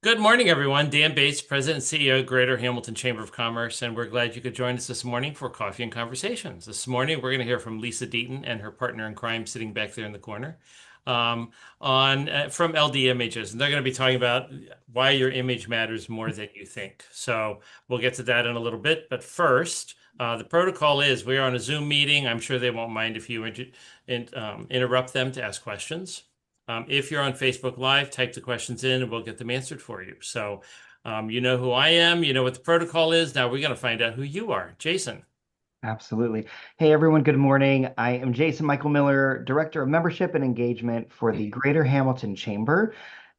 Good morning, everyone. Dan Bates, President and CEO, Greater Hamilton Chamber of Commerce, and we're glad you could join us this morning for Coffee and Conversations. This morning, we're going to hear from Lisa Deaton and her partner in crime sitting back there in the corner on from LD Images, and they're going to be talking about why your image matters more than you think. So we'll get to that in a little bit, but first, the protocol is we are on a Zoom meeting. I'm sure they won't mind if you interrupt them to ask questions. If you're on Facebook Live, type the questions in and we'll get them answered for you. So, you know who I am, you know what the protocol is. Now we're going to find out who you are. Jason. Absolutely. Hey, everyone. Good morning. I am Jason Michael Miller, Director of Membership and Engagement for the Greater Hamilton Chamber.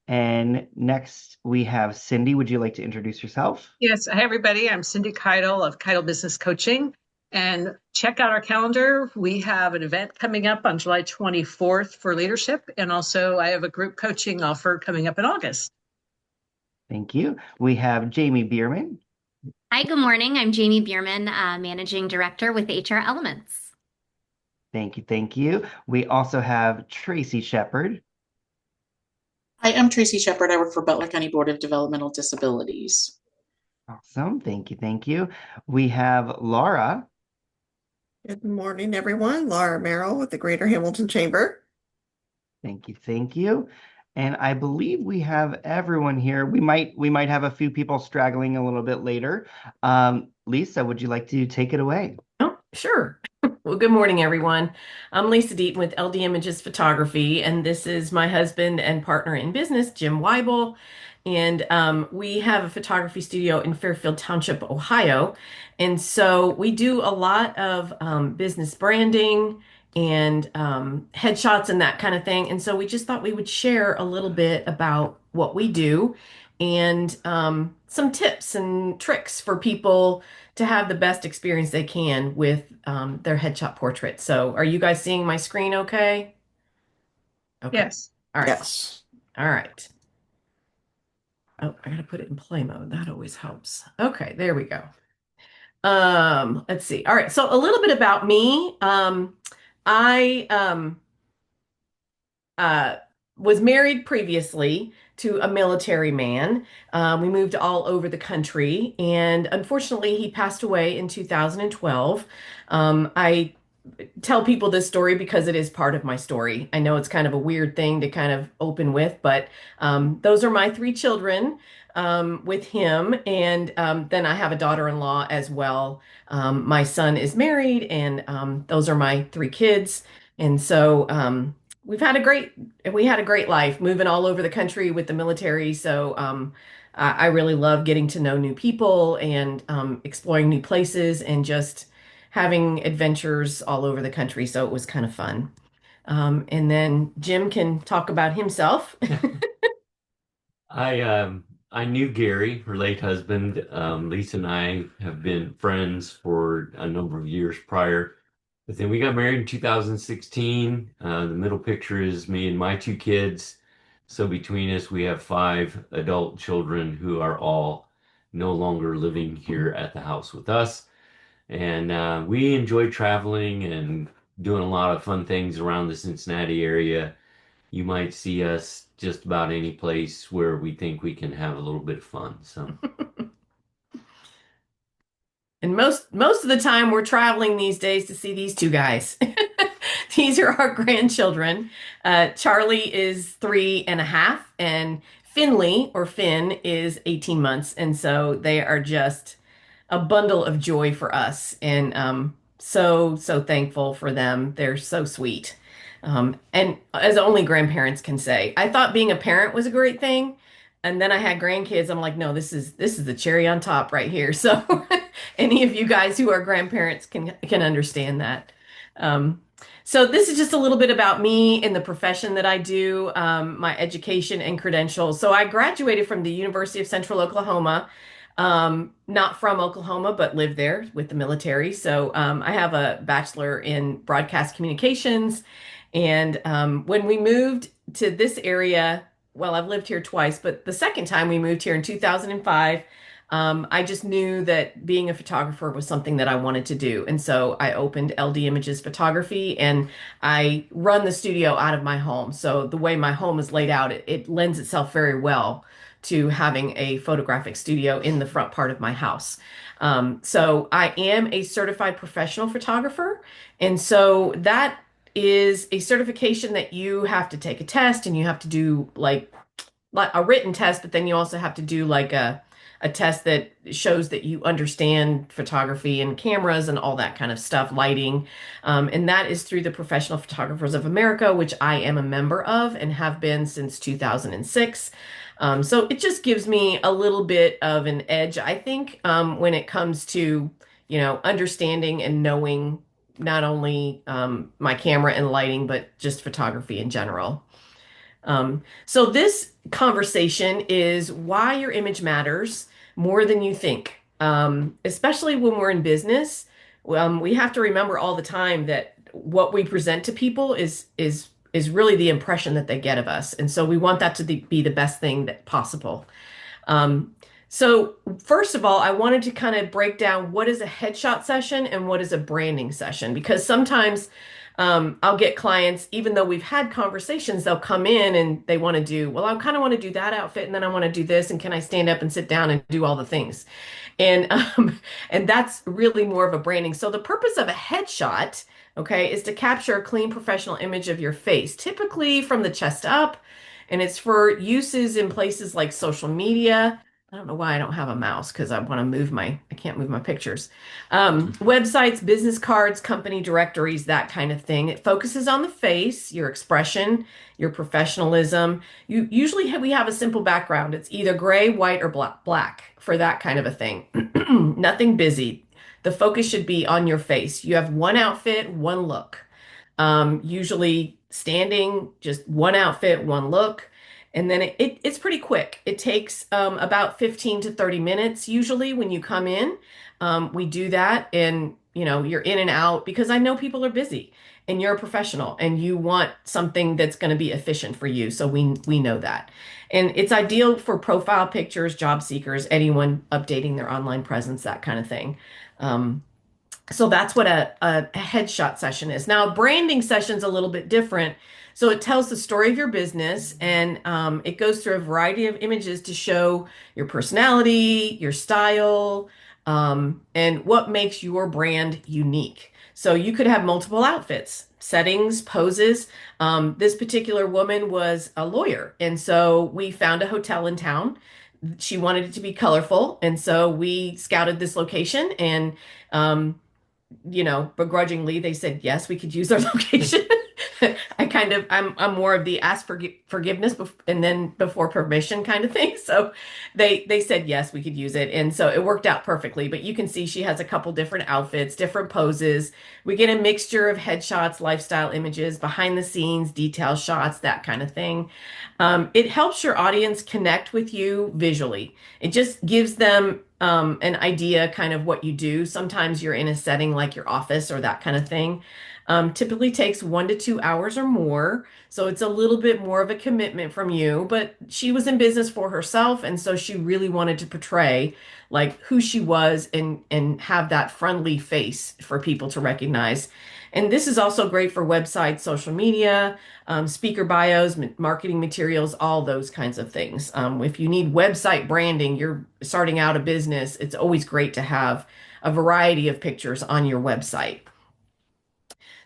And next we have Cindy. Would you like to introduce yourself? Yes, hi everybody. I'm Cindy Keidel of Keidel Business Coaching. And check out our calendar. We have an event coming up on July 24th for leadership. And also, I have a group coaching offer coming up in August. Thank you. We have Jamie Bierman. Hi, good morning. I'm Jamie Bierman, Managing Director with HR Elements. Thank you. Thank you. We also have Tracy Shepard. Hi, I'm Tracy Shepard. I work for Butler County Board of Developmental Disabilities. Awesome. Thank you. Thank you. We have Laura. Good morning, everyone. Laura Merrill with the Greater Hamilton Chamber. Thank you. Thank you. And I believe we have everyone here. We might have a few people straggling a little bit later. Lisa, would you like to take it away? Oh, sure. Well, good morning, everyone. I'm Lisa Deaton with LD Images Photography, and this is my husband and partner in business, Jim Weibel. And we have a photography studio in Fairfield Township, Ohio. And so we do a lot of business branding and headshots and that kind of thing. And so we just thought we would share a little bit about what we do and some tips and tricks for people to have the best experience they can with their headshot portrait. So, are you guys seeing my screen okay? Okay. Yes. All right. Yes. All right. Oh, I gotta put it in play mode. That always helps. Okay, there we go. Let's see. All right, so a little bit about me. I uh, was married previously to a military man. We moved all over the country, and unfortunately, he passed away in 2012. I tell people this story because it is part of my story. I know it's kind of a weird thing to kind of open with, but those are my three children with him. And then I have a daughter-in-law as well. My son is married, and those are my three kids. And so we had a great life moving all over the country with the military. So I really love getting to know new people and exploring new places and just having adventures all over the country. So it was kind of fun. And then Jim can talk about himself. I knew Gary, her late husband. Lisa and I have been friends for a number of years prior. But then we got married in 2016. The middle picture is me and my two kids. So between us, we have five adult children who are all no longer living here at the house with us. And we enjoy traveling and doing a lot of fun things around the Cincinnati area. You might see us just about any place where we think we can have a little bit of fun. So, And most of the time we're traveling these days to see these two guys. These are our grandchildren. Charlie is 3.5, and Finley or Finn is 18 months. And so they are just a bundle of joy for us. And so thankful for them. They're so sweet. And as only grandparents can say, I thought being a parent was a great thing. And then I had grandkids. I'm like, no, this is the cherry on top right here. So any of you guys who are grandparents can understand that. So this is just a little bit about me and the profession that I do, my education and credentials. So I graduated from the University of Central Oklahoma, not from Oklahoma, but lived there with the military. So I have a bachelor in broadcast communications. And when we moved to this area, well, I've lived here twice, but the second time we moved here in 2005, I just knew that being a photographer was something that I wanted to do. And so I opened LD Images Photography and I run the studio out of my home. So the way my home is laid out, it lends itself very well to having a photographic studio in the front part of my house. So I am a certified professional photographer. And so that is a certification that you have to take a test and you have to do like a written test, but then you also have to do like a test that shows that you understand photography and cameras and all that kind of stuff, lighting. And that is through the Professional Photographers of America, which I am a member of and have been since 2006. So it just gives me a little bit of an edge, I think, when it comes to, understanding and knowing not only my camera and lighting, but just photography in general. So this conversation is why your image matters more than you think. Especially when we're in business, we have to remember all the time that what we present to people is really the impression that they get of us, and so we want that to be the best thing that possible. Um, so first of all, I wanted to kind of break down what is a headshot session and what is a branding session, because sometimes I'll get clients, even though we've had conversations, they'll come in and they want to do, well, I kind of want to do that outfit and then I want to do this. And can I stand up and sit down and do all the things? And and that's really more of a branding. So the purpose of a headshot, okay, is to capture a clean professional image of your face, typically from the chest up. And it's for uses in places like social media. I don't know why I don't have a mouse because I can't move my pictures. Websites, business cards, company directories, that kind of thing. It focuses on the face, your expression, your professionalism. We have a simple background. It's either gray, white, or black for that kind of a thing. Nothing busy. The focus should be on your face. You have one outfit, one look. Usually standing, just one outfit, one look. And then it's pretty quick. It takes about 15 to 30 minutes usually when you come in. We do that and you're in and out because I know people are busy and you're a professional and you want something that's going to be efficient for you. So we know that. And it's ideal for profile pictures, job seekers, anyone updating their online presence, that kind of thing. So that's what a headshot session is. Now, a branding session's a little bit different. So it tells the story of your business and it goes through a variety of images to show your personality, your style, and what makes your brand unique. So you could have multiple outfits, settings, poses. This particular woman was a lawyer, and so we found a hotel in town. She wanted it to be colorful, and so we scouted this location and begrudgingly, they said, yes, we could use our location. I'm more of the ask for forgiveness and then before permission kind of thing. So they said, yes, we could use it. And so it worked out perfectly. But you can see she has a couple different outfits, different poses. We get a mixture of headshots, lifestyle images, behind the scenes, detail shots, that kind of thing. It helps your audience connect with you visually. It just gives them an idea kind of what you do. Sometimes you're in a setting like your office or that kind of thing. Typically takes 1 to 2 hours or more. So it's a little bit more of a commitment from you, but she was in business for herself. And so she really wanted to portray like who she was and have that friendly face for people to recognize. And this is also great for websites, social media, speaker bios, marketing materials, all those kinds of things. If you need website branding, you're starting out a business, it's always great to have a variety of pictures on your website.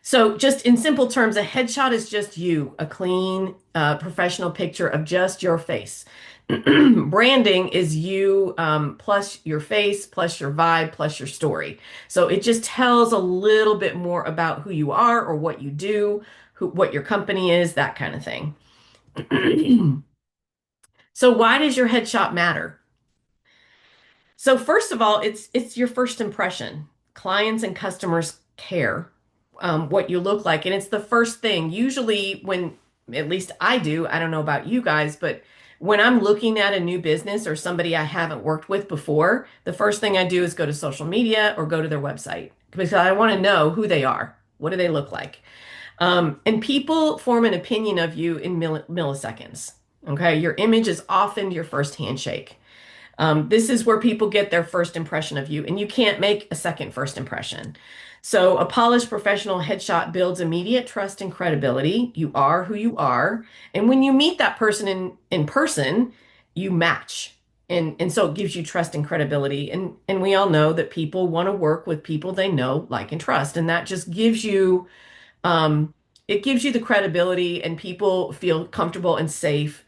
So just in simple terms, a headshot is just you, a clean, professional picture of just your face. Branding is you plus your face, plus your vibe, plus your story. So it just tells a little bit more about who you are or what you do, what your company is, that kind of thing. So why does your headshot matter? So first of all, it's your first impression. Clients and customers care what you look like, and it's the first thing. Usually, when at least I do, I don't know about you guys, but when I'm looking at a new business or somebody I haven't worked with before, the first thing I do is go to social media or go to their website because I want to know who they are. What do they look like? And people form an opinion of you in milliseconds. Okay, your image is often your first handshake. This is where people get their first impression of you, and you can't make a second first impression. So, a polished professional headshot builds immediate trust and credibility. You are who you are. And when you meet that person in person, you match. And so it gives you trust and credibility. And we all know that people want to work with people they know, like, and trust. And that just gives you it gives you the credibility, and people feel comfortable and safe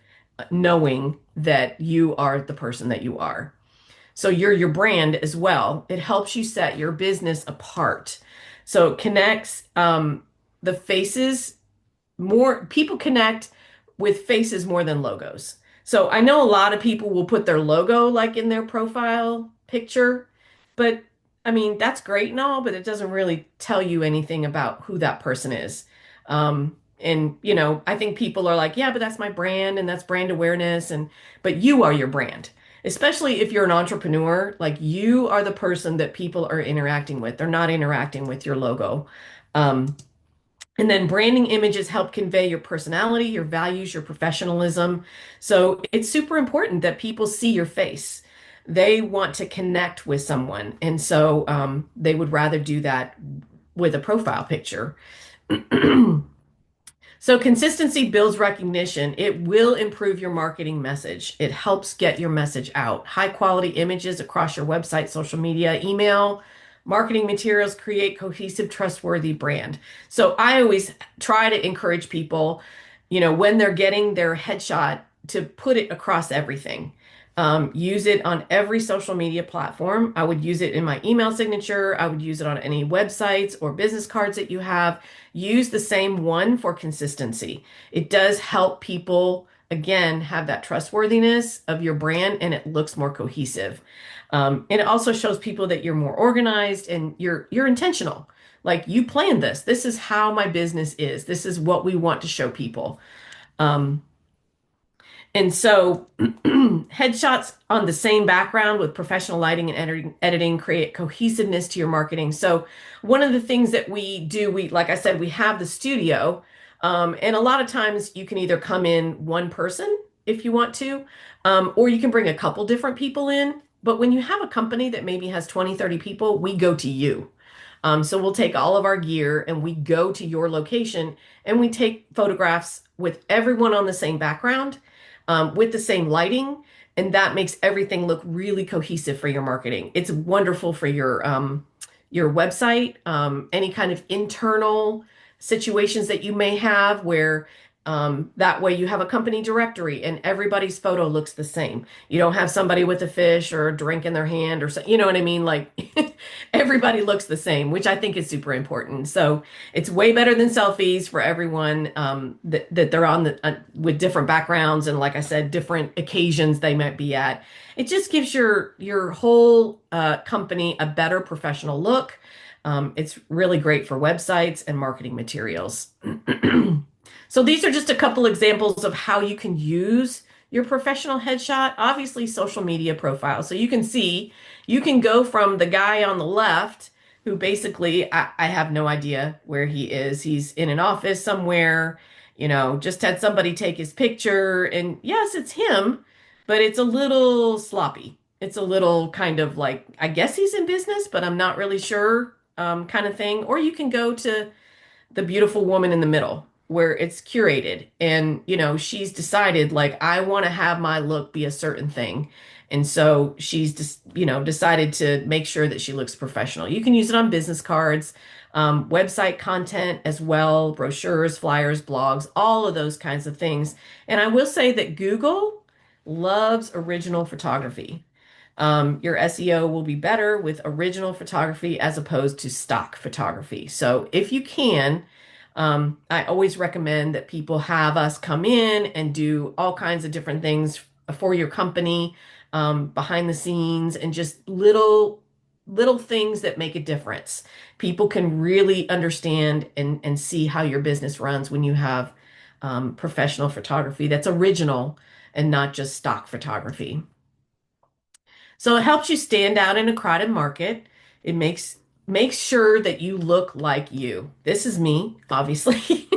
knowing that you are the person that you are. So you're your brand as well. It helps you set your business apart. So it connects the faces more, people connect with faces more than logos. So I know a lot of people will put their logo like in their profile picture, but I mean, that's great and all, but it doesn't really tell you anything about who that person is. And I think people are like, yeah, but that's my brand and that's brand awareness, but you are your brand. Especially if you're an entrepreneur, like you are the person that people are interacting with. They're not interacting with your logo. Um, and then branding images help convey your personality, your values, your professionalism. So it's super important that people see your face. They want to connect with someone. And so they would rather do that with a profile picture. So consistency builds recognition. It will improve your marketing message. It helps get your message out. High quality images across your website, social media, email, marketing materials create cohesive, trustworthy brand. So I always try to encourage people, when they're getting their headshot, to put it across everything. Use it on every social media platform. I would use it in my email signature. I would use it on any websites or business cards that you have. Use the same one for consistency. It does help people, again, have that trustworthiness of your brand, and it looks more cohesive. And it also shows people that you're more organized and you're intentional. Like, you planned this. This is how my business is. This is what we want to show people. Um, and so headshots on the same background with professional lighting and editing create cohesiveness to your marketing. So one of the things that we do, like I said, we have the studio. And a lot of times you can either come in one person if you want to, or you can bring a couple different people in. But when you have a company that maybe has 20, 30 people, we go to you. So we'll take all of our gear and we go to your location and we take photographs with everyone on the same background, with the same lighting, and that makes everything look really cohesive for your marketing. It's wonderful for your website, any kind of internal situations that you may have where that way you have a company directory and everybody's photo looks the same. You don't have somebody with a fish or a drink in their hand or so, you know what I mean? Like everybody looks the same, which I think is super important. So it's way better than selfies for everyone, that they're on with different backgrounds and, like I said, different occasions they might be at. It just gives your whole company a better professional look. It's really great for websites and marketing materials. So these are just a couple examples of how you can use your professional headshot. Obviously, social media profile. So you can see, you can go from the guy on the left who basically, I have no idea where he is. He's in an office somewhere, just had somebody take his picture. And yes, it's him, but it's a little sloppy. It's a little kind of like, I guess he's in business, but I'm not really sure, kind of thing. Or you can go to the beautiful woman in the middle where it's curated and she's decided, like, I want to have my look be a certain thing, and so she's just decided to make sure that she looks professional. You can use it on business cards, website content as well, brochures, flyers, blogs, all of those kinds of things. And I will say that Google loves original photography. Your SEO will be better with original photography as opposed to stock photography. So if you can, I always recommend that people have us come in and do all kinds of different things for your company, behind the scenes, and just little things that make a difference. People can really understand and see how your business runs when you have professional photography that's original and not just stock photography. So it helps you stand out in a crowded market. It makes make sure that you look like you. This is me, obviously.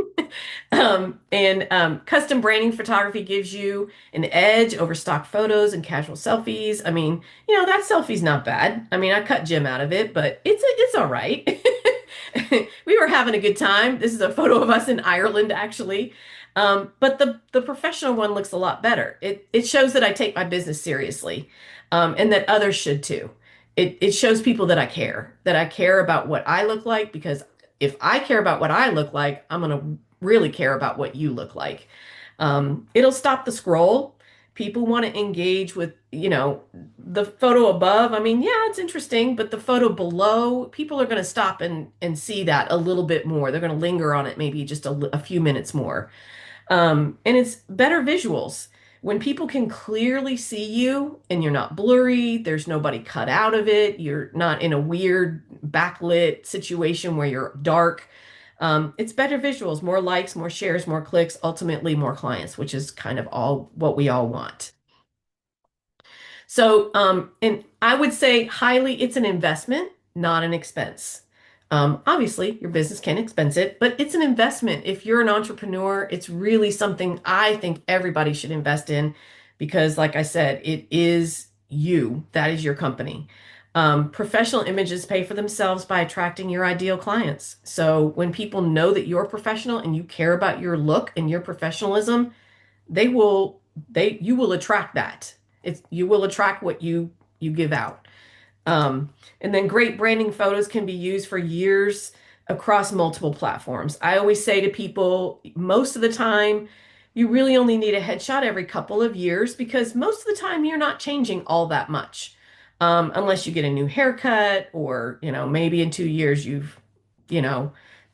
Custom branding photography gives you an edge over stock photos and casual selfies. I mean, that selfie's not bad. I mean, I cut Jim out of it, but it's all right. We were having a good time. This is a photo of us in Ireland, actually. But the professional one looks a lot better. It shows that I take my business seriously, and that others should too. It shows people that I care about what I look like, because if I care about what I look like, I'm gonna really care about what you look like. It'll stop the scroll. People want to engage with, the photo above. I mean, yeah, it's interesting, but the photo below, people are going to stop and see that a little bit more. They're going to linger on it maybe just a few minutes more. And it's better visuals. When people can clearly see you and you're not blurry, there's nobody cut out of it, you're not in a weird backlit situation where you're dark. It's better visuals, more likes, more shares, more clicks, ultimately more clients, which is kind of all what we all want. So, and I would say highly, it's an investment, not an expense. Obviously, your business can expense it, but it's an investment. If you're an entrepreneur, it's really something I think everybody should invest in, because, like I said, it is you. That is your company. Professional images pay for themselves by attracting your ideal clients. So when people know that you're professional and you care about your look and your professionalism, you will attract that. You will attract what you give out. And then great branding photos can be used for years across multiple platforms. I always say to people, most of the time, you really only need a headshot every couple of years, because most of the time you're not changing all that much. Unless you get a new haircut, or, maybe in 2 years you've, you know,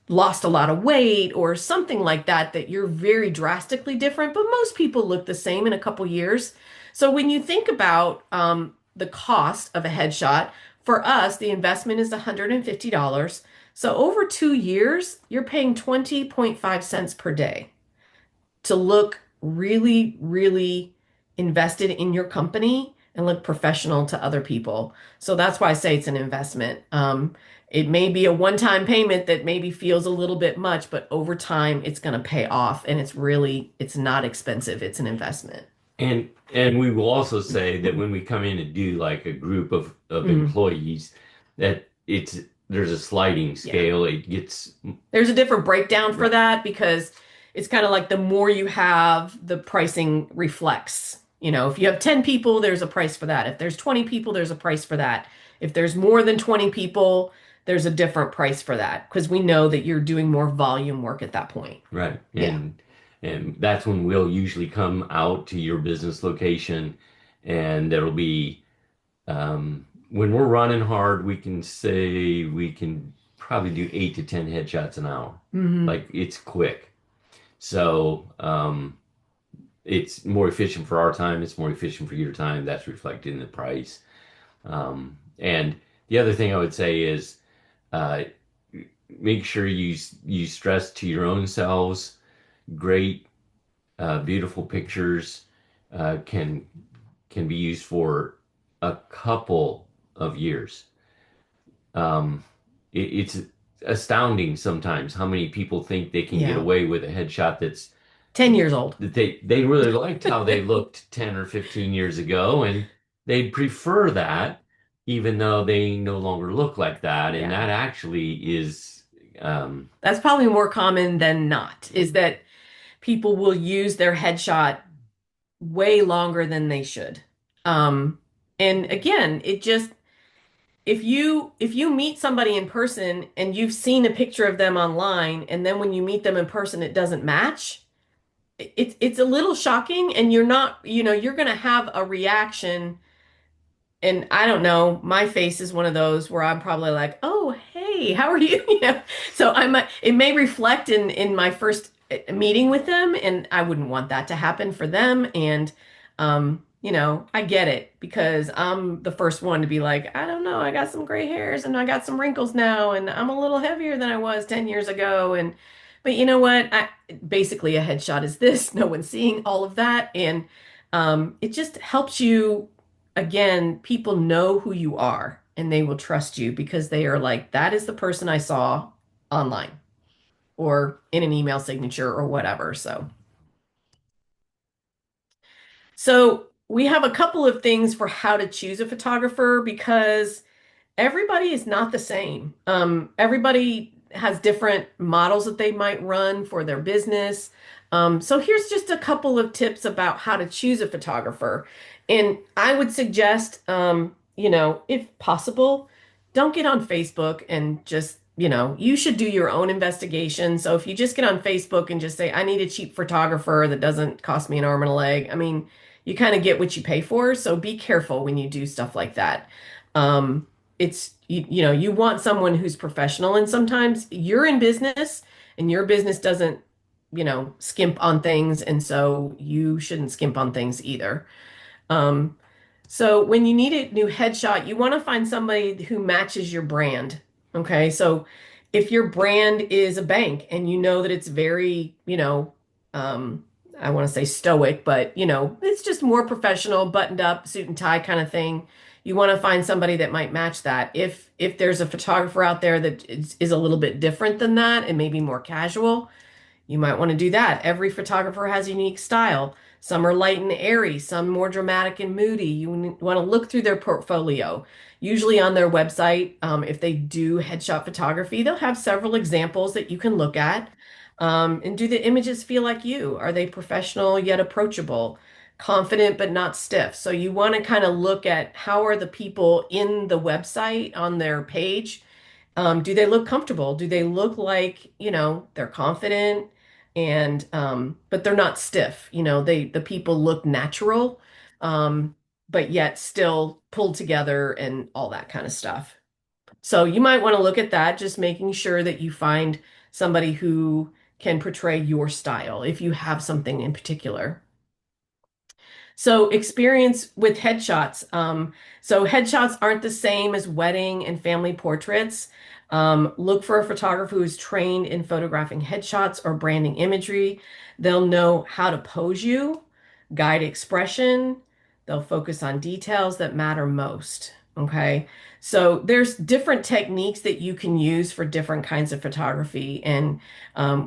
lost a lot of weight or something like that, that you're very drastically different, but most people look the same in a couple years. So when you think about the cost of a headshot, for us, the investment is $150. So over 2 years, you're paying 20.5 cents per day to look really, really invested in your company and look professional to other people. So that's why I say it's an investment. It may be a one-time payment that maybe feels a little bit much, but over time it's going to pay off, and it's not expensive. It's an investment. And we will also say that when we come in and do like a group of employees, that there's a sliding scale. There's a different breakdown for that, because it's kind of like the more you have, the pricing reflects. If you have 10 people, there's a price for that. If there's 20 people, there's a price for that. If there's more than 20 people, there's a different price for that, because we know that you're doing more volume work at that point. Right. And that's when we'll usually come out to your business location, and there'll be, when we're running hard, we can say we can probably do 8 to 10 headshots an hour. Like, it's quick. So, it's more efficient for our time. It's more efficient for your time. That's reflected in the price. And the other thing I would say is, make sure you stress to your own selves. Great, beautiful pictures can be used for a couple of years. It's astounding sometimes how many people think they can get away with a headshot that's 10 years old. They really liked how they looked 10 or 15 years ago, and they'd prefer that, even though they no longer look like that. And that actually is that's probably more common than not, is that people will use their headshot way longer than they should. And again, if you meet somebody in person and you've seen a picture of them online, and then when you meet them in person it doesn't match, it's a little shocking, and you're not, you're going to have a reaction. And I don't know, my face is one of those where I'm probably like, "Oh, hey, how are you?" So it may reflect in my first meeting with them, and I wouldn't want that to happen for them. And I get it, because I'm the first one to be like, "I don't know, I got some gray hairs and I got some wrinkles now, and I'm a little heavier than I was 10 years ago." But you know what? Basically, a headshot is this. No one's seeing all of that. And it just helps you, again, people know who you are. and they will trust you because they are like, that is the person I saw online or in an email signature or whatever. So we have a couple of things for how to choose a photographer because everybody is not the same. Everybody has different models that they might run for their business. So here's just a couple of tips about how to choose a photographer. And I would suggest, if possible, don't get on Facebook and just, you should do your own investigation. So if you just get on Facebook and just say, I need a cheap photographer that doesn't cost me an arm and a leg, I mean, you kind of get what you pay for. So be careful when you do stuff like that. You want someone who's professional, and sometimes you're in business and your business doesn't skimp on things, and so you shouldn't skimp on things either. So when you need a new headshot, you want to find somebody who matches your brand. Okay, so if your brand is a bank and you know that it's very, I want to say stoic, but it's just more professional, buttoned up, suit and tie kind of thing. You want to find somebody that might match that. If there's a photographer out there that is a little bit different than that and maybe more casual, you might want to do that. Every photographer has a unique style. Some are light and airy, some more dramatic and moody. You want to look through their portfolio. Usually on their website, if they do headshot photography, they'll have several examples that you can look at. And do the images feel like you? Are they professional yet approachable? Confident but not stiff. So you want to kind of look at how are the people in the website on their page. Do they look comfortable? Do they look like, they're confident and but they're not stiff. The people look natural, but yet still pulled together and all that kind of stuff. So you might want to look at that, just making sure that you find somebody who can portray your style if you have something in particular. So experience with headshots. So headshots aren't the same as wedding and family portraits. Look for a photographer who's trained in photographing headshots or branding imagery. They'll know how to pose you, guide expression. They'll focus on details that matter most. Okay. So there's different techniques that you can use for different kinds of photography. And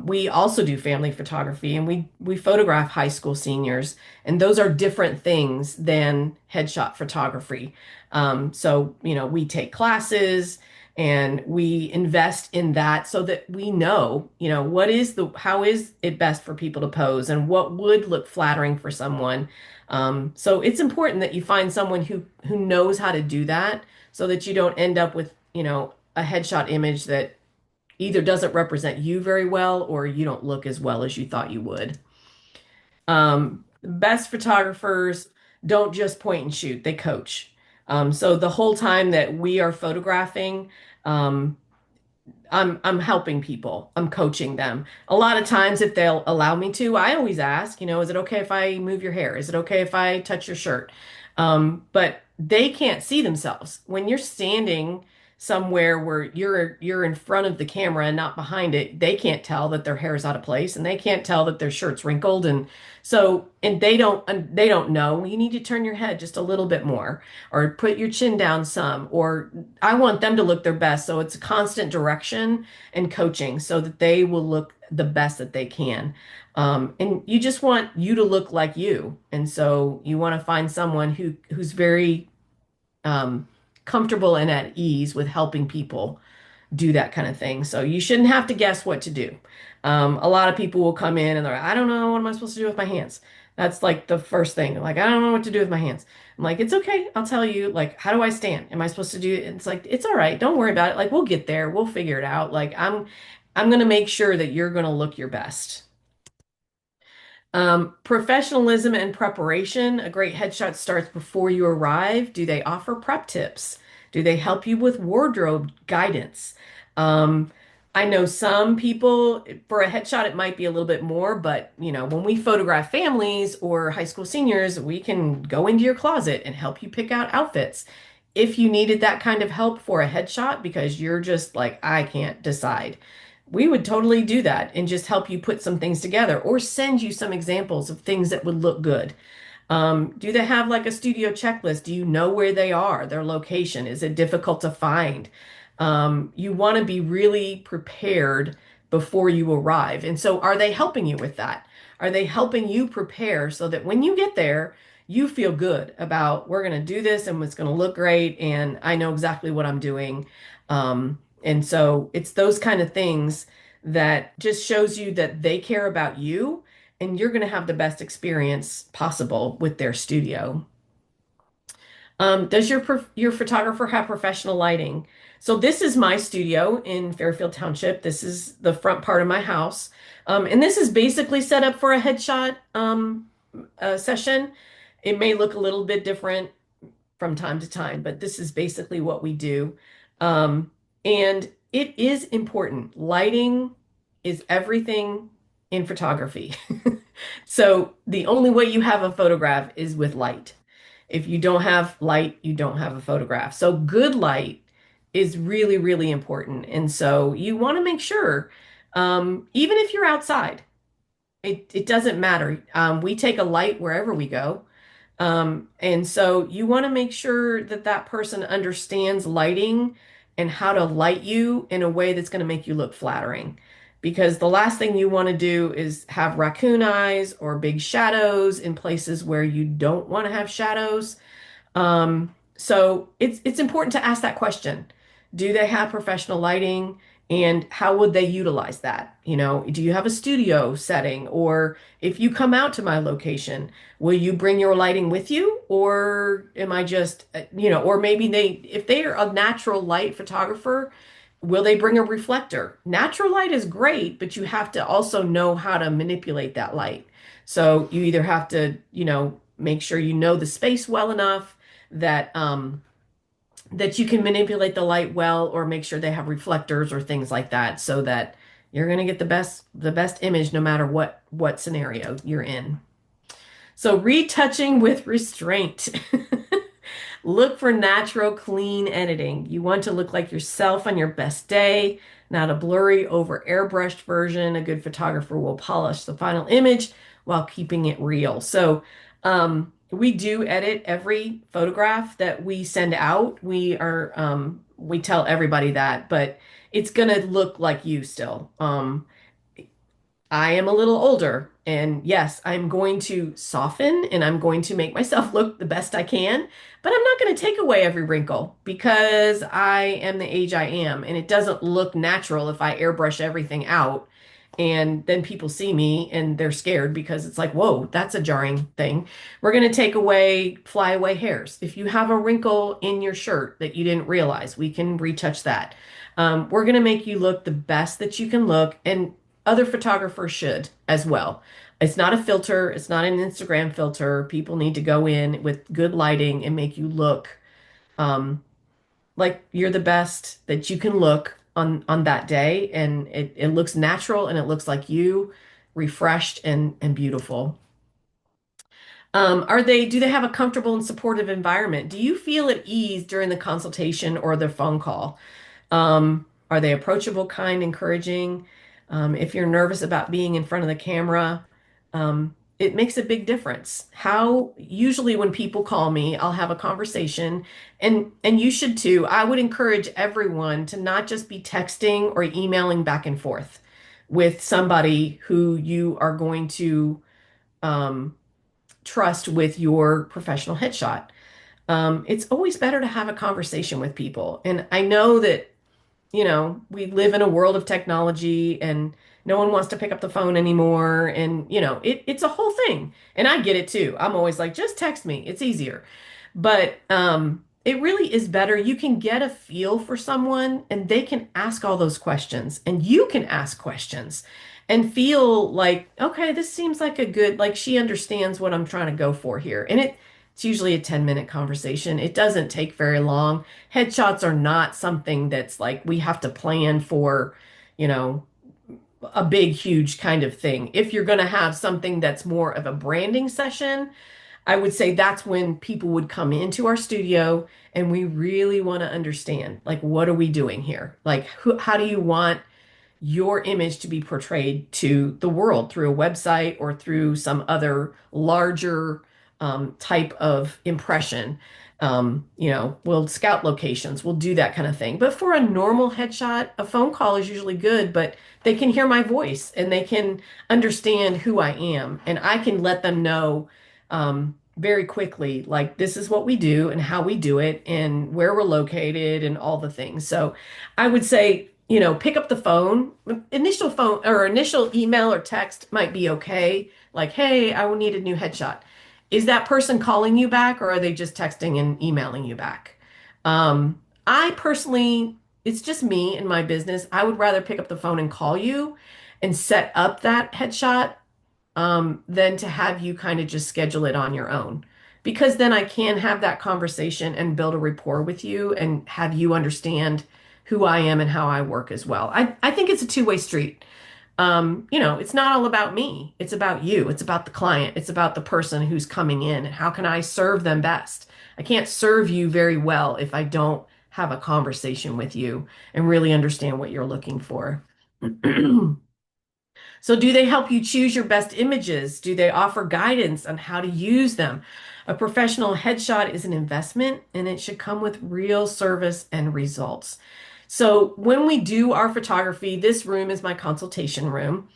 we also do family photography and we photograph high school seniors. And those are different things than headshot photography. We take classes and we invest in that so that we know, how is it best for people to pose and what would look flattering for someone. So it's important that you find someone who knows how to do that so that you don't end up with, a headshot image that either doesn't represent you very well or you don't look as well as you thought you would. Best photographers don't just point and shoot, they coach. So the whole time that we are photographing, I'm helping people. I'm coaching them. A lot of times, if they'll allow me to, I always ask, is it okay if I move your hair? Is it okay if I touch your shirt? But they can't see themselves. When you're standing somewhere where you're in front of the camera and not behind it, they can't tell that their hair is out of place and they can't tell that their shirt's wrinkled. And they don't know. You need to turn your head just a little bit more or put your chin down some, or I want them to look their best. So it's a constant direction and coaching so that they will look the best that they can. And you just want you to look like you. And so you want to find someone who's very comfortable and at ease with helping people do that kind of thing. So you shouldn't have to guess what to do. A lot of people will come in and they're like, I don't know, what am I supposed to do with my hands? That's like the first thing. Like, I don't know what to do with my hands. I'm like, it's okay. I'll tell you, like, how do I stand? Am I supposed to do it? It's like, it's all right. Don't worry about it. Like, we'll get there. We'll figure it out. Like, I'm going to make sure that you're going to look your best. Professionalism and preparation. A great headshot starts before you arrive. Do they offer prep tips? Do they help you with wardrobe guidance? I know some people, for a headshot, it might be a little bit more, but when we photograph families or high school seniors, we can go into your closet and help you pick out outfits. If you needed that kind of help for a headshot because you're just like, I can't decide, we would totally do that and just help you put some things together or send you some examples of things that would look good. Do they have like a studio checklist? Do you know where they are, their location? Is it difficult to find? You want to be really prepared before you arrive. And so, are they helping you with that? Are they helping you prepare so that when you get there, you feel good about we're going to do this and it's going to look great and I know exactly what I'm doing. And so, it's those kind of things that just shows you that they care about you and you're going to have the best experience possible with their studio. Does your photographer have professional lighting? So this is my studio in Fairfield Township. This is the front part of my house. And this is basically set up for a headshot session. It may look a little bit different from time to time, but this is basically what we do. And it is important. Lighting is everything in photography. So the only way you have a photograph is with light. If you don't have light, you don't have a photograph. So good light is really, really important. And so you want to make sure, even if you're outside, it doesn't matter. We take a light wherever we go. And so you want to make sure that that person understands lighting and how to light you in a way that's going to make you look flattering. Because the last thing you want to do is have raccoon eyes or big shadows in places where you don't want to have shadows. So it's important to ask that question. Do they have professional lighting? And how would they utilize that? You know, do you have a studio setting? Or if you come out to my location, will you bring your lighting with you? Or am I just, or maybe if they are a natural light photographer, will they bring a reflector? Natural light is great, but you have to also know how to manipulate that light. So you either have to, make sure you know the space well enough that that you can manipulate the light well, or make sure they have reflectors or things like that, so that you're going to get the best image no matter what scenario you're in. So retouching with restraint. Look for natural, clean editing. You want to look like yourself on your best day, not a blurry, over airbrushed version. A good photographer will polish the final image while keeping it real. So, we do edit every photograph that we send out. We tell everybody that, but it's gonna look like you still. I am a little older, and yes, I'm going to soften and I'm going to make myself look the best I can, but I'm not going to take away every wrinkle because I am the age I am, and it doesn't look natural if I airbrush everything out. And then people see me and they're scared because it's like, whoa, that's a jarring thing. We're going to take away flyaway hairs. If you have a wrinkle in your shirt that you didn't realize, we can retouch that. We're going to make you look the best that you can look, and other photographers should as well. It's not a filter, it's not an Instagram filter. People need to go in with good lighting and make you look like you're the best that you can look on that day, and it looks natural and it looks like you, refreshed and beautiful. Do they have a comfortable and supportive environment? Do you feel at ease during the consultation or the phone call? Are they approachable, kind, encouraging? If you're nervous about being in front of the camera, it makes a big difference. Usually when people call me, I'll have a conversation, and you should too. I would encourage everyone to not just be texting or emailing back and forth with somebody who you are going to trust with your professional headshot. It's always better to have a conversation with people. And I know that we live in a world of technology and no one wants to pick up the phone anymore. And, it's a whole thing. And I get it too. I'm always like, just text me. It's easier. But it really is better. You can get a feel for someone and they can ask all those questions and you can ask questions and feel like, okay, this seems like like she understands what I'm trying to go for here. And it's usually a 10-minute conversation. It doesn't take very long. Headshots are not something that's like we have to plan for, a big, huge kind of thing. If you're going to have something that's more of a branding session, I would say that's when people would come into our studio and we really want to understand, like, what are we doing here? Like, how do you want your image to be portrayed to the world through a website or through some other larger type of impression. We'll scout locations, we'll do that kind of thing. But for a normal headshot, a phone call is usually good, but they can hear my voice and they can understand who I am, and I can let them know very quickly, like this is what we do and how we do it and where we're located and all the things. So I would say, pick up the phone. Initial phone or initial email or text might be okay. Like, hey, I will need a new headshot. Is that person calling you back or are they just texting and emailing you back? I personally, it's just me and my business. I would rather pick up the phone and call you and set up that headshot than to have you kind of just schedule it on your own. Because then I can have that conversation and build a rapport with you and have you understand who I am and how I work as well. I think it's a two-way street. It's not all about me. It's about you. It's about the client. It's about the person who's coming in and how can I serve them best? I can't serve you very well if I don't have a conversation with you and really understand what you're looking for. So, do they help you choose your best images? Do they offer guidance on how to use them? A professional headshot is an investment and it should come with real service and results. So, when we do our photography, this room is my consultation room,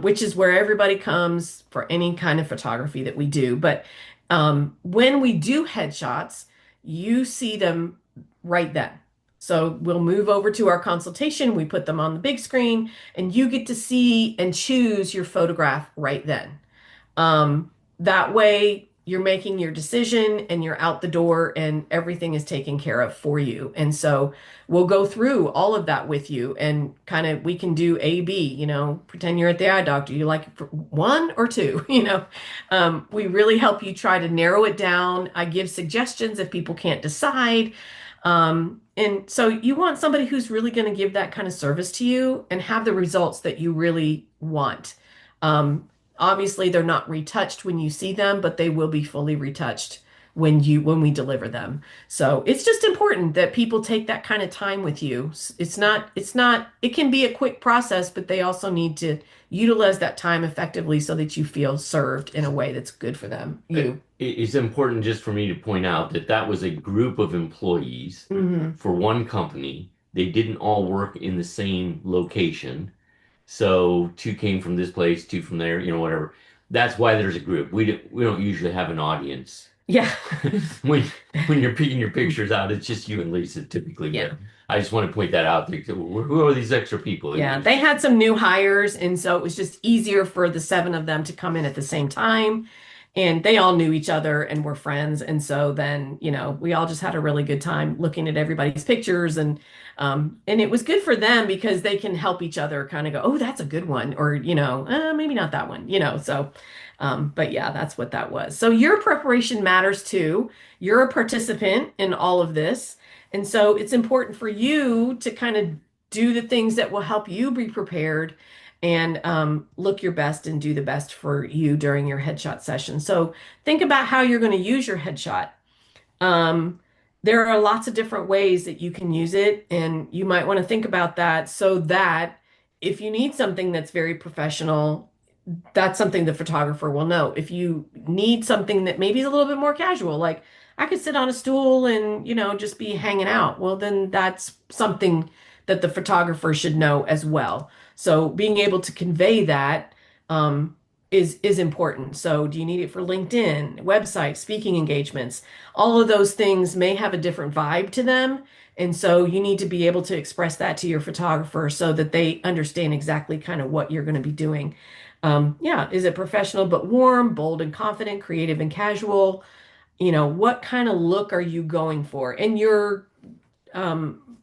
which is where everybody comes for any kind of photography that we do. But when we do headshots, you see them right then. So we'll move over to our consultation, we put them on the big screen, and you get to see and choose your photograph right then. That way, you're making your decision and you're out the door and everything is taken care of for you. And so we'll go through all of that with you and kind of we can do A, B, pretend you're at the eye doctor. You like one or two, we really help you try to narrow it down. I give suggestions if people can't decide. And so you want somebody who's really going to give that kind of service to you and have the results that you really want. Obviously, they're not retouched when you see them, but they will be fully retouched when we deliver them. So it's just important that people take that kind of time with you. It can be a quick process, but they also need to utilize that time effectively so that you feel served in a way that's good for them. It's important just for me to point out that that was a group of employees for one company. They didn't all work in the same location. So two came from this place, two from there, whatever. That's why there's a group. We don't usually have an audience. Yeah. when you're picking your pictures out, it's just you and Lisa typically. Yeah. I just want to point that out. Who are these extra people? Yeah, they had some new hires, and so it was just easier for the 7 of them to come in at the same time. And they all knew each other and were friends. And so then, we all just had a really good time looking at everybody's pictures. And it was good for them because they can help each other kind of go, oh, that's a good one. Or, maybe not that one, so. But yeah, that's what that was. So your preparation matters too. You're a participant in all of this. And so it's important for you to kind of do the things that will help you be prepared and look your best and do the best for you during your headshot session. So think about how you're going to use your headshot. There are lots of different ways that you can use it, and you might want to think about that so that if you need something that's very professional, that's something the photographer will know. If you need something that maybe is a little bit more casual, like I could sit on a stool and, just be hanging out, well, then that's something that the photographer should know as well. So being able to convey that is important. So do you need it for LinkedIn, website, speaking engagements? All of those things may have a different vibe to them. And so you need to be able to express that to your photographer so that they understand exactly kind of what you're going to be doing. Is it professional but warm, bold and confident, creative and casual? What kind of look are you going for? And your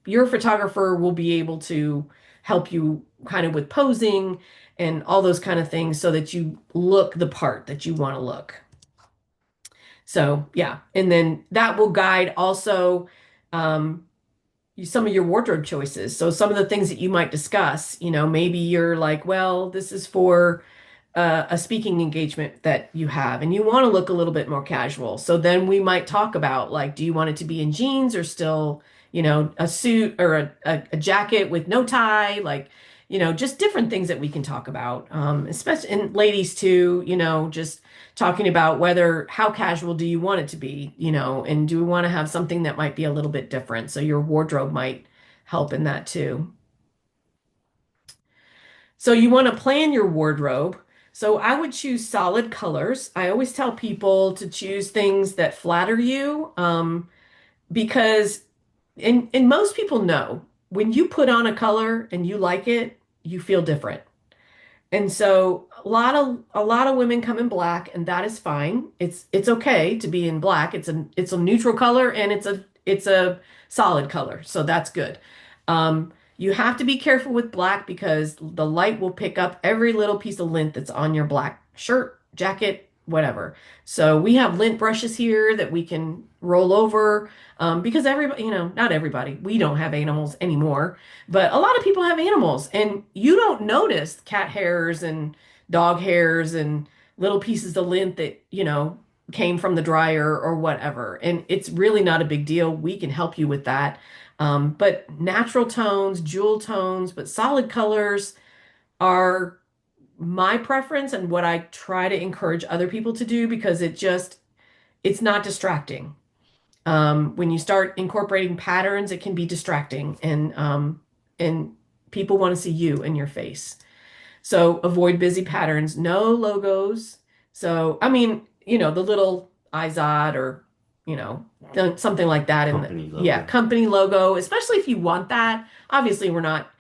photographer will be able to help you kind of with posing and all those kind of things so that you look the part that you want to look. So yeah, and then that will guide also some of your wardrobe choices. So some of the things that you might discuss, maybe you're like, well, this is for a speaking engagement that you have and you want to look a little bit more casual. So then we might talk about like, do you want it to be in jeans or still, a suit or a jacket with no tie? Like, just different things that we can talk about, especially in ladies too, just talking about how casual do you want it to be, and do we want to have something that might be a little bit different? So your wardrobe might help in that too. So you want to plan your wardrobe. So I would choose solid colors. I always tell people to choose things that flatter you, because and most people know when you put on a color and you like it, you feel different. And so a lot of women come in black, and that is fine. It's okay to be in black. It's a neutral color, and it's a solid color. So that's good. You have to be careful with black because the light will pick up every little piece of lint that's on your black shirt, jacket, whatever. So we have lint brushes here that we can roll over, because everybody, not everybody, we don't have animals anymore, but a lot of people have animals, and you don't notice cat hairs and dog hairs and little pieces of lint that, came from the dryer or whatever. And it's really not a big deal. We can help you with that. But natural tones, jewel tones, but solid colors are my preference and what I try to encourage other people to do because it's not distracting. When you start incorporating patterns, it can be distracting, and people want to see you and your face. So avoid busy patterns, no logos. So I mean, the little Izod or something like that, Company yeah, logo. company logo, especially if you want that. Obviously, we're not,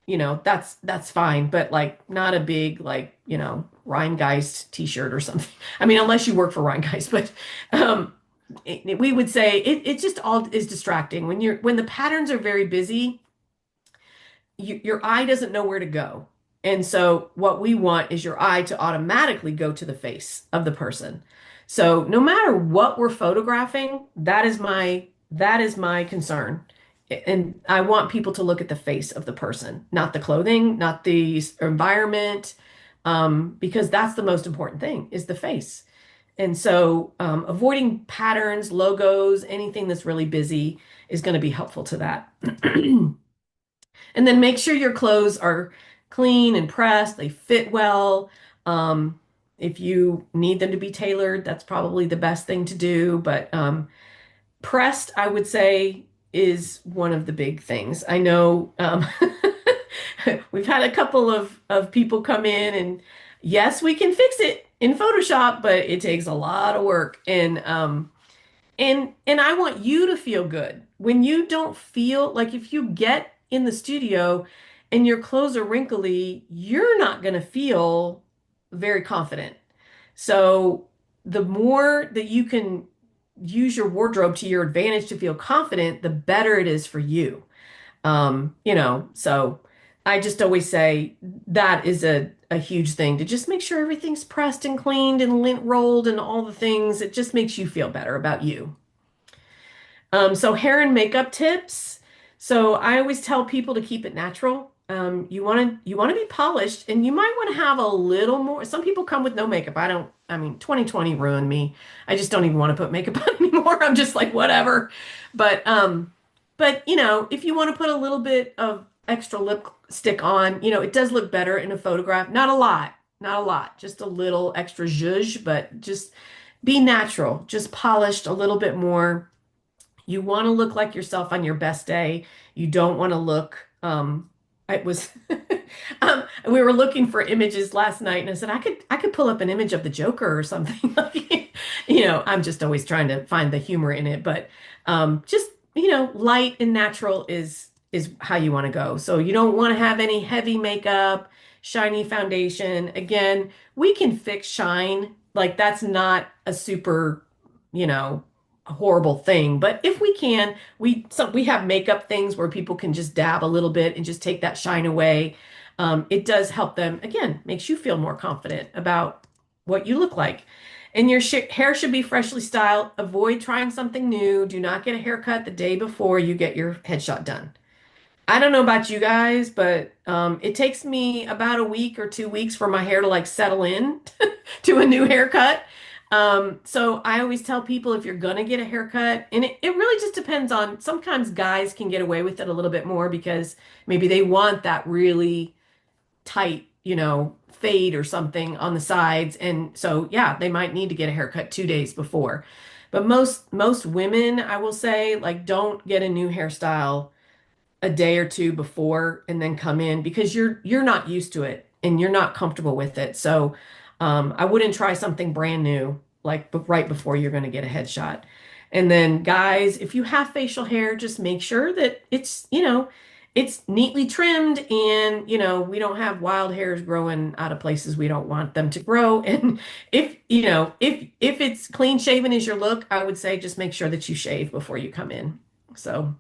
that's fine, but like not a big like Rheingeist t-shirt or something. I mean, unless you work for Rheingeist, but we would say it just all is distracting when the patterns are very busy. Your eye doesn't know where to go. And so what we want is your eye to automatically go to the face of the person. So no matter what we're photographing, that is my concern. And I want people to look at the face of the person, not the clothing, not the environment, because that's the most important thing is the face. And so avoiding patterns, logos, anything that's really busy is going to be helpful to that. And then make sure your clothes are clean and pressed, they fit well. If you need them to be tailored, that's probably the best thing to do. But pressed, I would say, is one of the big things. I know we've had a couple of people come in, and yes, we can fix it in Photoshop, but it takes a lot of work. And I want you to feel good. When you don't feel like if you get in the studio and your clothes are wrinkly, you're not going to feel very confident. So the more that you can use your wardrobe to your advantage to feel confident, the better it is for you. So I just always say that is a huge thing to just make sure everything's pressed and cleaned and lint rolled and all the things. It just makes you feel better about you. So hair and makeup tips. So I always tell people to keep it natural. You want to be polished, and you might want to have a little more. Some people come with no makeup. I mean, 2020 ruined me. I just don't even want to put makeup on anymore. I'm just like, whatever. But if you want to put a little bit of extra lipstick on, it does look better in a photograph. Not a lot, not a lot, just a little extra zhuzh, but just be natural, just polished a little bit more. You want to look like yourself on your best day. You don't want to look, it was, we were looking for images last night, and I said, I could pull up an image of the Joker or something. I'm just always trying to find the humor in it, but, just, light and natural is how you want to go. So you don't want to have any heavy makeup, shiny foundation. Again, we can fix shine. Like that's not a super, a horrible thing. But if we can, we have makeup things where people can just dab a little bit and just take that shine away. It does help them. Again, makes you feel more confident about what you look like. And your hair should be freshly styled. Avoid trying something new. Do not get a haircut the day before you get your headshot done. I don't know about you guys, but it takes me about a week or 2 weeks for my hair to like settle in to a new haircut. So I always tell people if you're gonna get a haircut, and it really just depends sometimes guys can get away with it a little bit more because maybe they want that really tight, fade or something on the sides. And so, yeah, they might need to get a haircut 2 days before. But most women, I will say, like, don't get a new hairstyle a day or two before and then come in because you're not used to it and you're not comfortable with it. So I wouldn't try something brand new like right before you're going to get a headshot. And then guys, if you have facial hair, just make sure that it's neatly trimmed and we don't have wild hairs growing out of places we don't want them to grow. And if it's clean shaven is your look, I would say just make sure that you shave before you come in. So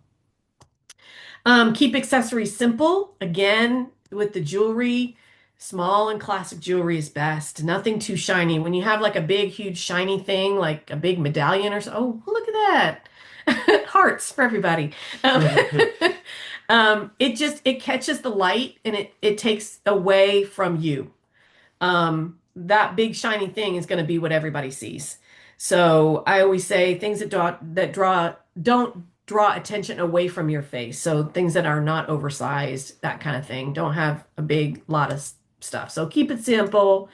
keep accessories simple. Again, with the jewelry, small and classic jewelry is best. Nothing too shiny. When you have like a big, huge, shiny thing, like a big medallion or so, oh, look at that. Hearts for everybody. It catches the light and it takes away from you. That big shiny thing is going to be what everybody sees. So I always say things don't draw attention away from your face. So things that are not oversized, that kind of thing. Don't have a big lot of stuff. So keep it simple.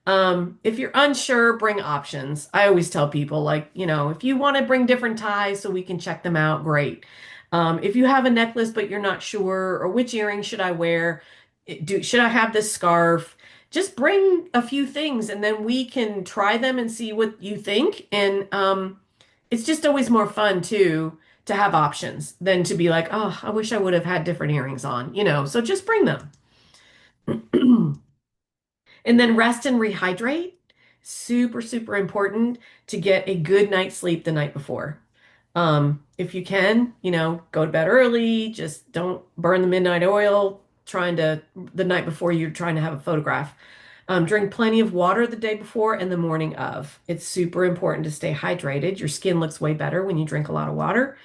If you're unsure, bring options. I always tell people, like, if you want to bring different ties so we can check them out, great. If you have a necklace but you're not sure, or which earring should I wear? Should I have this scarf? Just bring a few things and then we can try them and see what you think. And it's just always more fun too to have options than to be like, oh, I wish I would have had different earrings on, so just bring them. And then rest and rehydrate. Super, super important to get a good night's sleep the night before. If you can, go to bed early, just don't burn the midnight oil the night before you're trying to have a photograph. Drink plenty of water the day before and the morning of. It's super important to stay hydrated. Your skin looks way better when you drink a lot of water.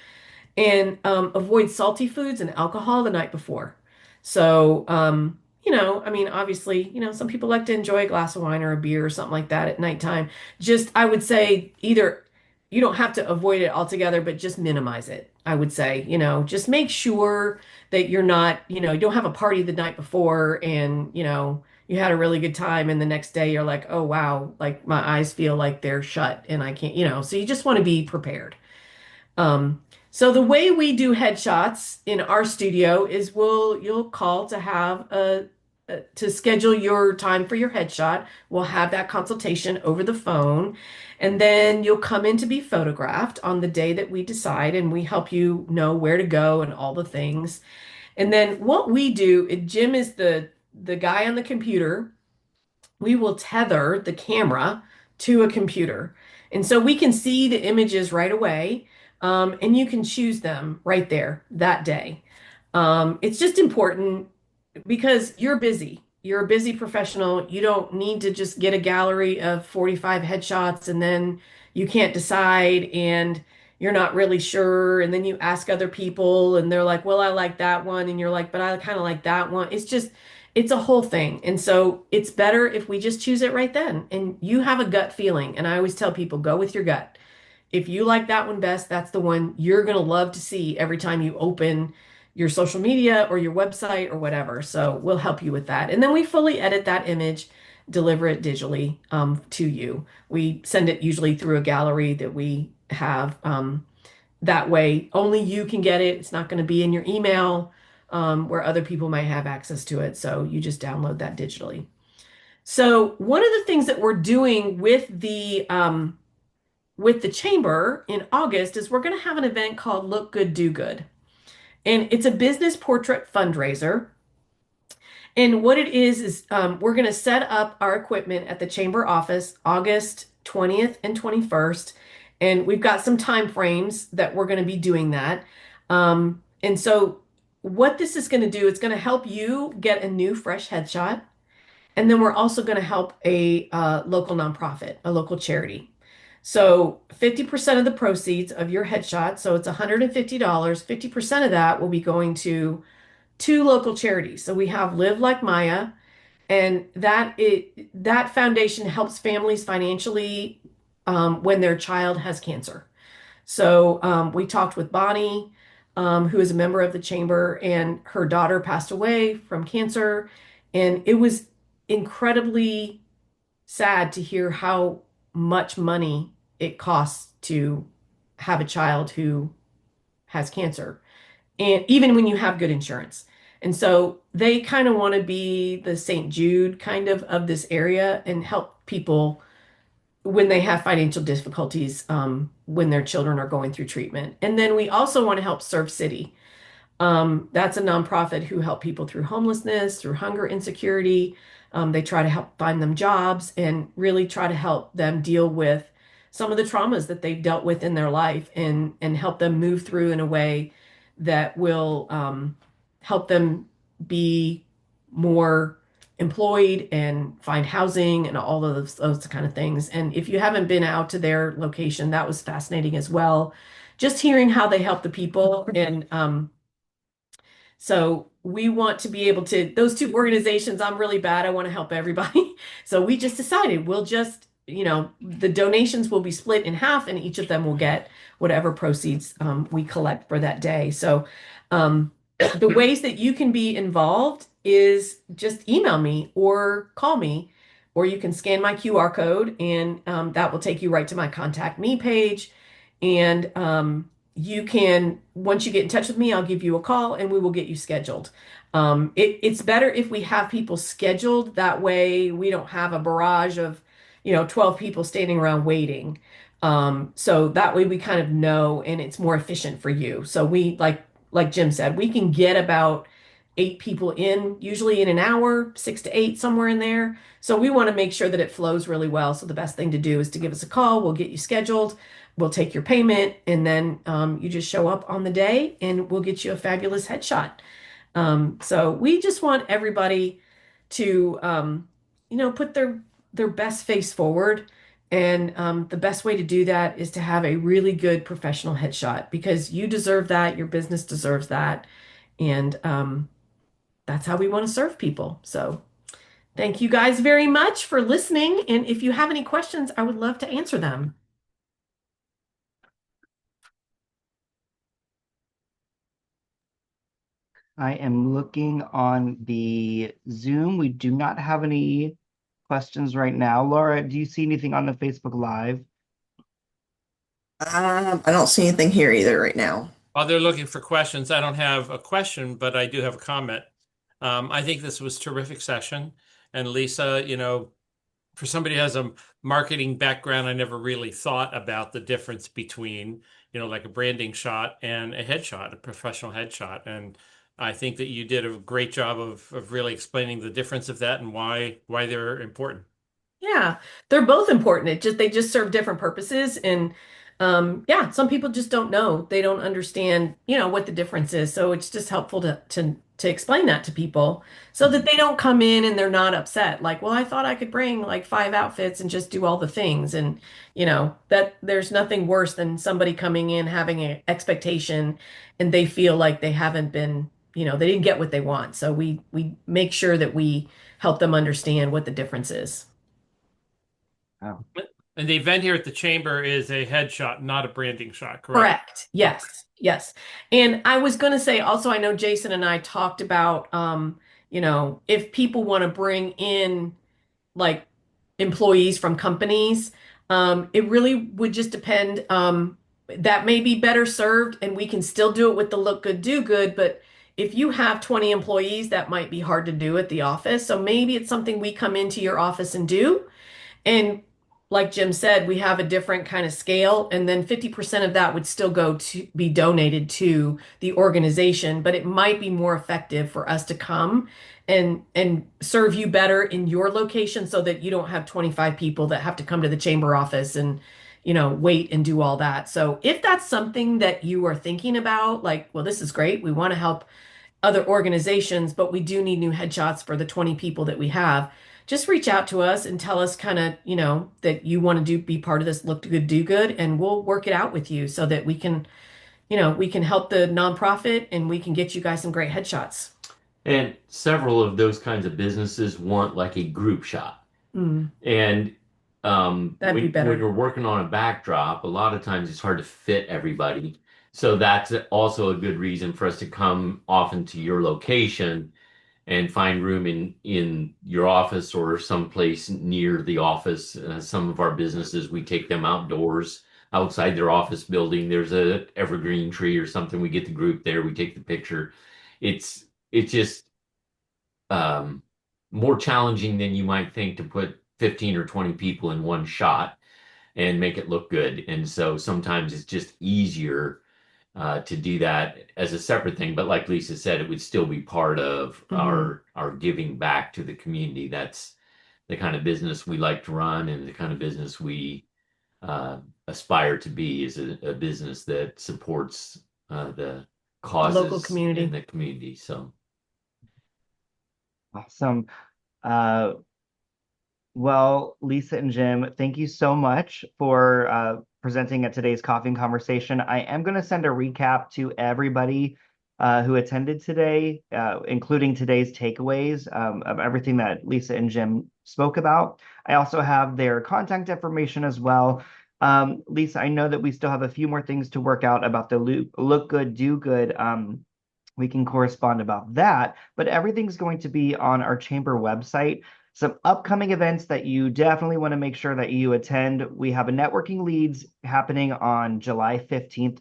And avoid salty foods and alcohol the night before. So, obviously, some people like to enjoy a glass of wine or a beer or something like that at nighttime. Just, I would say either you don't have to avoid it altogether, but just minimize it. I would say, just make sure that you're not, you don't have a party the night before and, you had a really good time and the next day you're like, oh, wow, like my eyes feel like they're shut and I can't, so you just want to be prepared. So the way we do headshots in our studio is you'll call to have to schedule your time for your headshot. We'll have that consultation over the phone, and then you'll come in to be photographed on the day that we decide, and we help you know where to go and all the things. And then what we do, Jim is the guy on the computer. We will tether the camera to a computer. And so we can see the images right away, and you can choose them right there that day. It's just important because you're busy. You're a busy professional. You don't need to just get a gallery of 45 headshots and then you can't decide and you're not really sure. And then you ask other people and they're like, well, I like that one. And you're like, but I kind of like that one. It's a whole thing. And so it's better if we just choose it right then. And you have a gut feeling. And I always tell people, go with your gut. If you like that one best, that's the one you're going to love to see every time you open your social media or your website or whatever. So we'll help you with that. And then we fully edit that image, deliver it digitally to you. We send it usually through a gallery that we have. That way, only you can get it. It's not going to be in your email where other people might have access to it. So you just download that digitally. So one of the things that we're doing with the chamber in August is we're going to have an event called Look Good, Do Good. And it's a business portrait fundraiser. And what it is we're going to set up our equipment at the chamber office August 20th and 21st. And we've got some time frames that we're going to be doing that. And so what this is going to do, it's going to help you get a new fresh headshot. And then we're also going to help a local nonprofit, a local charity. So 50% of the proceeds of your headshot, so it's $150, 50% of that will be going to two local charities. So we have Live Like Maya, and that foundation helps families financially when their child has cancer. So we talked with Bonnie, who is a member of the chamber, and her daughter passed away from cancer. And it was incredibly sad to hear how much money it costs to have a child who has cancer, and even when you have good insurance. And so they kind of want to be the St. Jude kind of this area and help people when they have financial difficulties, when their children are going through treatment. And then we also want to help Serve City. That's a nonprofit who help people through homelessness, through hunger insecurity. They try to help find them jobs and really try to help them deal with some of the traumas that they've dealt with in their life, and help them move through in a way that will help them be more employed and find housing and all of those kind of things. And if you haven't been out to their location, that was fascinating as well. Just hearing how they help the people. And so we want to be able to, those two organizations, I'm really bad. I want to help everybody. So we just decided we'll just, the donations will be split in half, and each of them will get whatever proceeds we collect for that day. So the ways that you can be involved is just email me or call me, or you can scan my QR code, and that will take you right to my contact me page. And you can, once you get in touch with me, I'll give you a call and we will get you scheduled. It's better if we have people scheduled. That way we don't have a barrage of, 12 people standing around waiting. So that way we kind of know, and it's more efficient for you. So we, like Jim said, we can get about 8 people in, usually in an hour, 6 to 8, somewhere in there. So we want to make sure that it flows really well. So the best thing to do is to give us a call. We'll get you scheduled. We'll take your payment, and then you just show up on the day, and we'll get you a fabulous headshot. So we just want everybody to, put their best face forward. And the best way to do that is to have a really good professional headshot, because you deserve that. Your business deserves that. And that's how we want to serve people. So thank you guys very much for listening. And if you have any questions, I would love to answer them. I am looking on the Zoom. We do not have any questions right now. Laura, do you see anything on the Facebook Live? I don't see anything here either right now. While they're looking for questions, I don't have a question, but I do have a comment. I think this was a terrific session. And Lisa, for somebody who has a marketing background, I never really thought about the difference between, like a branding shot and a headshot, a professional headshot. And I think that you did a great job of really explaining the difference of that and why they're important. Yeah, they're both important. They just serve different purposes. And yeah, some people just don't know. They don't understand, what the difference is. So it's just helpful to explain that to people so that they don't come in and they're not upset. Like, well, I thought I could bring like 5 outfits and just do all the things. And, that there's nothing worse than somebody coming in having an expectation and they feel like they haven't been, they didn't get what they want. So we make sure that we help them understand what the difference is. Oh. And the event here at the chamber is a headshot, not a branding shot, correct? Correct. Yes. Yes. And I was going to say also, I know Jason and I talked about, if people want to bring in like employees from companies, it really would just depend. That may be better served, and we can still do it with the look good, do good. But if you have 20 employees, that might be hard to do at the office. So maybe it's something we come into your office and do. And like Jim said, we have a different kind of scale, and then 50% of that would still go to be donated to the organization, but it might be more effective for us to come and serve you better in your location so that you don't have 25 people that have to come to the chamber office and, wait and do all that. So if that's something that you are thinking about, like, well, this is great. We want to help other organizations, but we do need new headshots for the 20 people that we have. Just reach out to us and tell us kind of, that you want to be part of this look good, do good, and we'll work it out with you so that we can help the nonprofit and we can get you guys some great headshots. And several of those kinds of businesses want like a group shot. And That'd be better. when you're working on a backdrop, a lot of times it's hard to fit everybody. So that's also a good reason for us to come often to your location and find room in your office or someplace near the office. Some of our businesses, we take them outdoors, outside their office building. There's a evergreen tree or something. We get the group there. We take the picture. It's just um, more challenging than you might think to put 15 or 20 people in one shot and make it look good. And so sometimes it's just easier to do that as a separate thing. But like Lisa said, it would still be part of our giving back to the community. That's the kind of business we like to run, and the kind of business we aspire to be is a business that supports the The local causes community. in the community. So Awesome. Uh, Well, Lisa and Jim, thank you so much for presenting at today's coffee and conversation. I am going to send a recap to everybody who attended today, including today's takeaways of everything that Lisa and Jim spoke about. I also have their contact information as well. Lisa, I know that we still have a few more things to work out about the look good, do good. We can correspond about that, but everything's going to be on our chamber website. Some upcoming events that you definitely want to make sure that you attend. We have a networking leads happening on July 15th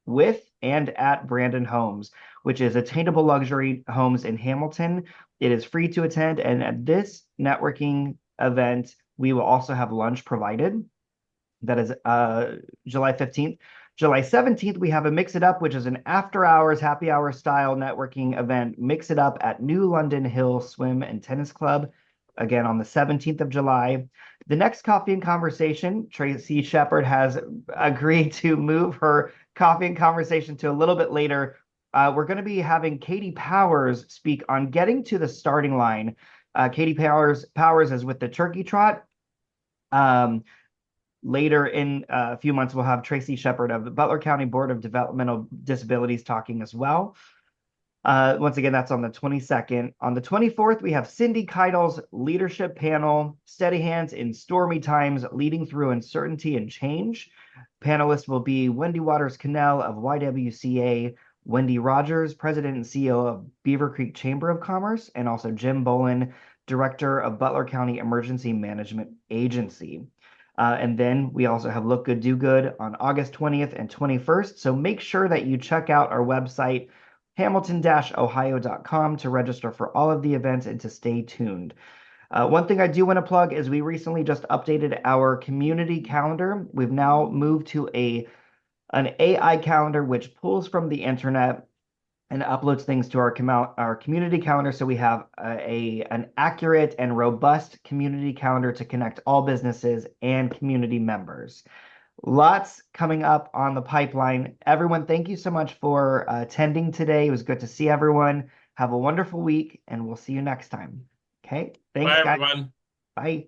with and at Brandon Homes, which is attainable luxury homes in Hamilton. It is free to attend. And at this networking event, we will also have lunch provided. That is July 15th. July 17th, we have a Mix It Up, which is an after hours, happy hour style networking event. Mix It Up at New London Hill Swim and Tennis Club, again on the 17th of July. The next coffee and conversation, Tracy Shepard has agreed to move her coffee and conversation to a little bit later. We're going to be having Katie Powers speak on getting to the starting line. Katie Powers is with the Turkey Trot. Later in a few months, we'll have Tracy Shepard of the Butler County Board of Developmental Disabilities talking as well. Once again, that's on the 22nd. On the 24th, we have Cindy Keitel's leadership panel, Steady Hands in Stormy Times, Leading Through Uncertainty and Change. Panelists will be Wendy Waters-Cannell of YWCA, Wendy Rogers, President and CEO of Beaver Creek Chamber of Commerce, and also Jim Bolin, Director of Butler County Emergency Management Agency. And then we also have Look Good, Do Good on August 20th and 21st. So make sure that you check out our website, hamilton-ohio.com, to register for all of the events and to stay tuned. One thing I do want to plug is we recently just updated our community calendar. We've now moved to an AI calendar which pulls from the internet and uploads things to our community calendar, so we have an accurate and robust community calendar to connect all businesses and community members. Lots coming up on the pipeline. Everyone, thank you so much for attending today. It was good to see everyone. Have a wonderful week, and we'll see you next time. Okay, thanks, Bye, guys. everyone. Bye.